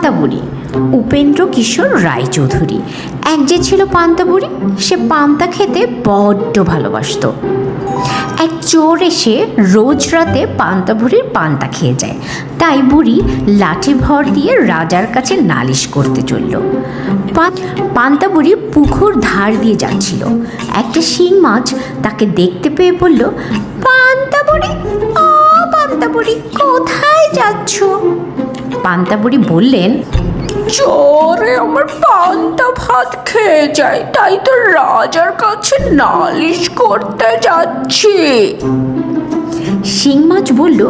পান্তা বুড়ি, উপেন্দ্র কিশোর রায়চৌধুরী। এক যে ছিল পান্তা বুড়ি, সে পান্তা খেতে বড্ড ভালোবাসত। এক চোর এসে রোজ রাতে পান্তা বুড়ির পান্তা খেয়ে যায়, তাই বুড়ি লাঠি ভর দিয়ে রাজার কাছে নালিশ করতে চলল। পান্তা বুড়ি পুকুর ধার দিয়ে যাচ্ছিল। একটা শিং মাছ তাকে দেখতে পেয়ে বলল, পান্তা বুড়ি, ও পান্তা বুড়ি, কোথায় যাচ্ছ? পান্তা বুড়ি বললেন, চোরে আমার পান্তা ভাত খেয়ে যায়, তাই তো রাজার কাছে নালিশ করতে যাচ্ছি। শিং মাছ বলল,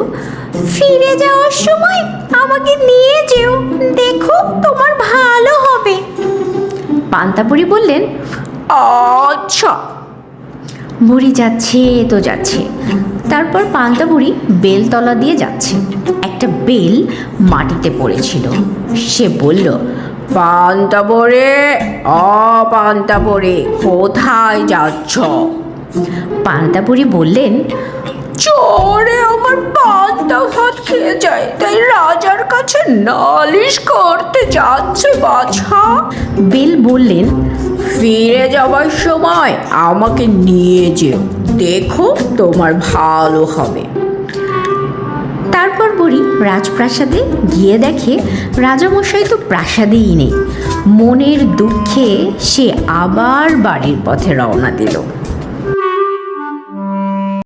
ফিরে যাওয়ার সময় আমাকে নিয়ে যেও, দেখো তোমার ভালো হবে। পান্তা বুড়ি বললেন, আচ্ছা। বুড়ি যাচ্ছে তো যাচ্ছে। তারপর পান্তা বুড়ি বেলতলা দিয়ে যাচ্ছে। একটা বেল মাটিতে পড়েছিল। সে বলল, পান্তা বুড়ি, ও পান্তা বুড়ি, কোথায় যাচ্ছ? পান্তা বুড়ি বললেন, চোরে আমার পান্তা ভাত খেয়ে যায়, তাই রাজার কাছে নালিশ করতে যাচ্ছে বাছা। বেল বললেন, ফিরে যাওয়ার সময় আমাকে নিয়ে যেও, দেখো তোমার ভালো হবে। তারপর বুড়ি রাজপ্রাসাদে গিয়ে দেখে রাজামশাই তো প্রাসাদেই নেই। মনের দুঃখে সে আবার বাড়ির পথে রওনা দিল।